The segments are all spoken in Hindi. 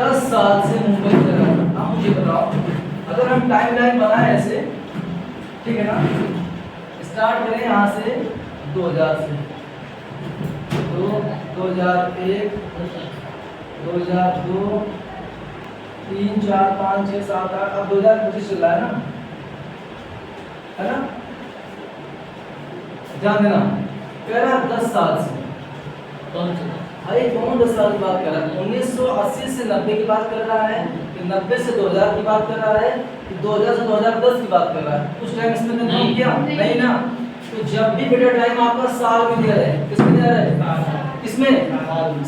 10 साल से मुंबई में रह रहा हूं। अब मुझे बताओ, अगर हम टाइमलाइन बनाए ऐसे, ठीक है ना, स्टार्ट करें यहाँ से 2000 से, 2001, 2002, 3, 4, 5, 6, 7, 8, अब 2025 चल रहा है ना, ध्यान देना। कह रहा 10 साल से, अरे कौन 10 साल की बात कर रहा है? 1980 से 90 की बात कर रहा है कि 90 से 2000 की बात कर रहा है कि 2000 से 2010 की बात कर रहा है? कुछ टाइम इसमें कंफर्म किया नहीं ना? तो जब भी बेटा टाइम आपका साल में दिया रहे, किसमें दिया रहे? किसमें?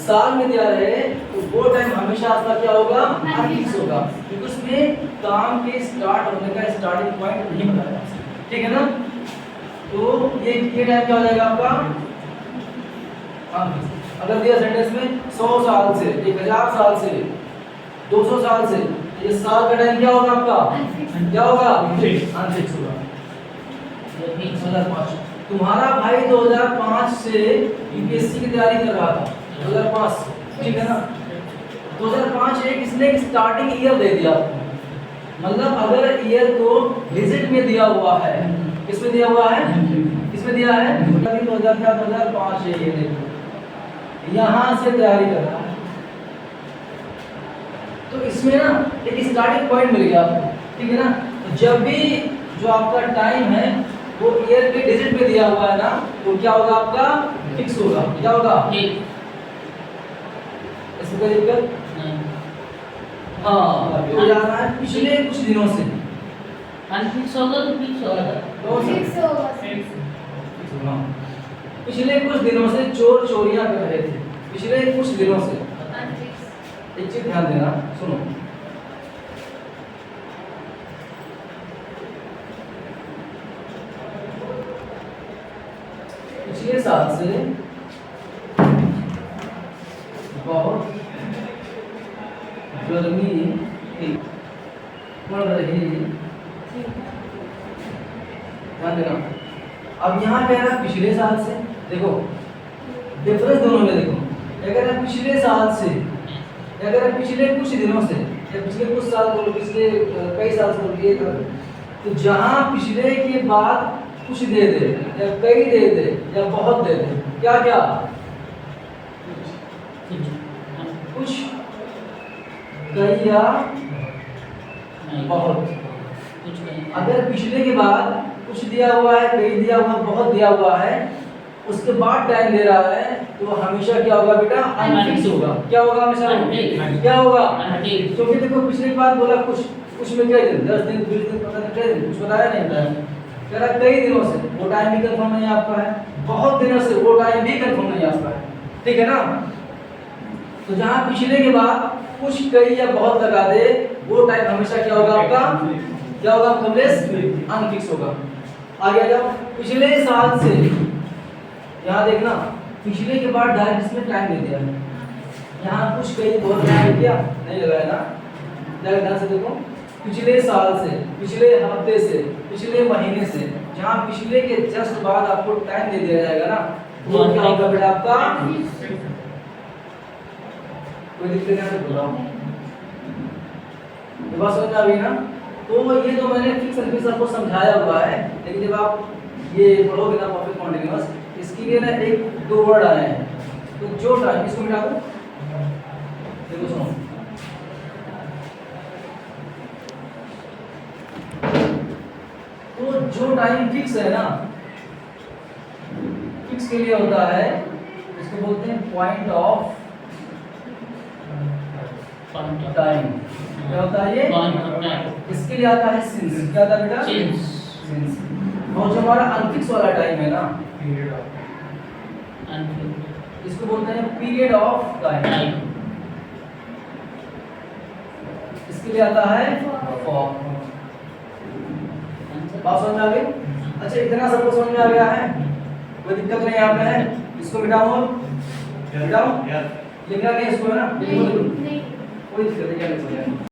साल में दिया रहे, तो वो टाइम हमेशा आपका क्या होगा? फिक्स होगा, क्योंकि उसमें काम के स्टार्ट होने का स्टार्टिंग पॉइंट नहीं बताया, ठीक है ना? तो ये टाइम क्या हो जाएगा आपका? अगर दिया सेंटेंस में 100 साल से, 1000 साल से, 200 साल से, ये साल का टाइम क्या होगा आपका? क्या होगा? अनफिक्स होगा। 2005 तुम्हारा भाई 2005 से यूपीएससी की तैयारी कर रहा था, 2005, ठीक है ना? 2005 एक इसने स्टार्टिंग ईयर दे दिया आपको, मतलब अगर ईयर को डिजिट में दिया हुआ है, किसमें दिया हुआ है? किसमें दिया है? 2005 है, ये देखो यहाँ से तैयारी कर रहा है, तो इसमें ना एक स्टार्टिंग पॉइंट मिल गया आपको, ठीक है ना? तो जब भी जो आपका टाइम है वो ईयर के डिजिट में दिया हुआ है ना, तो क्या होगा? आपका फिक्स होगा। क्या होगा? इसमें कोई दिक्कत नहीं। हाँ, तो जाना है पिछले कुछ दिनों से अनफिक्स होगा तो फिक्स होगा। पिछले कुछ दिनों से चोर चोरियां कर रहे थे, पिछले कुछ दिनों से। एक चीज ध्यान देना, सुनो, पिछले साल से बहुत गर्मी पड़ रही, ध्यान देना। अब यहाँ कह रहा है पिछले साल से, देखो डिफरेंस दोनों में देखो, अगर है पिछले साल से, अगर है पिछले कुछ दिनों से, या पिछले कुछ साल बोलो, पिछले कई साल से बोलिए, तो जहाँ पिछले के बाद कुछ दे दे या कई दे दे या बहुत दे दे, क्या क्या? कुछ, कई या बहुत। अगर पिछले के बाद कुछ दिया हुआ है, कई दिया हुआ, बहुत दिया हुआ है, उसके बाद टाइम दे रहा है, तो हमेशा क्या होगा बेटा? अनफिक्स होगा। क्या होगा? हमेशा क्या होगा? तो फिर देखो पिछले की बात बोला कुछ, कुछ में कई दिन, 10 दिन, 20 दिन, 15 दिन, कई दिन, कुछ बताया नहीं बताया। कह रहा कई दिनों से, वो टाइम भी कंफर्म नहीं आपका है, बहुत दिनों से, वो टाइम भी कंफर्म नहीं आपका है, ठीक है ना? तो जहाँ पिछले के बाद कुछ, कई या बहुत लगा दे, वो टाइम हमेशा क्या होगा आपका? क्या होगा? कमलेश अनफिक्स होगा। आगे आ जाओ, पिछले साल से, यहाँ देखना, पिछले के बाद डायरेक्ट इसमें टाइम दे दिया है, यहाँ कुछ कई बहुत लगाया क्या? नहीं लगाया ना, ध्यान से देखो, पिछले साल से, पिछले हफ्ते से, पिछले महीने से, जहाँ पिछले के जस्ट बाद आपको टाइम दे दिया जाएगा ना, वो क्या होगा बेटा आपका? कोई दिक्कत नहीं? बोल रहा हूँ, बात समझ में आ गई ना? तो ये तो मैंने फिक्स एंड आपको समझाया हुआ है, लेकिन जब आप ये पढ़ोगे ना परफेक्ट कॉन्टिन्यूअस, इसके लिए ना एक दो वर्ड आए हैं, तो जो टाइम, इसको मिटा दो, देखो सुनो, तो जो टाइम फिक्स है ना, फिक्स के लिए होता है, इसको बोलते हैं पॉइंट ऑफ टाइम। क्या होता है ये? इसके लिए आता है सिंस। क्या आता है बेटा? सिंस। और जो हमारा अनफिक्स वाला टाइम है ना, इसको बोलते हैं पीरियड ऑफ टाइम। इसके लिए आता है फॉर। बात समझ में आ गई? अच्छा, इतना सबको समझ में आ गया है? कोई दिक्कत नहीं आता है? इसको मिटाओ, मिटाओ, लिखना नहीं इसको, है ना? कोई दिक्कत नहीं है।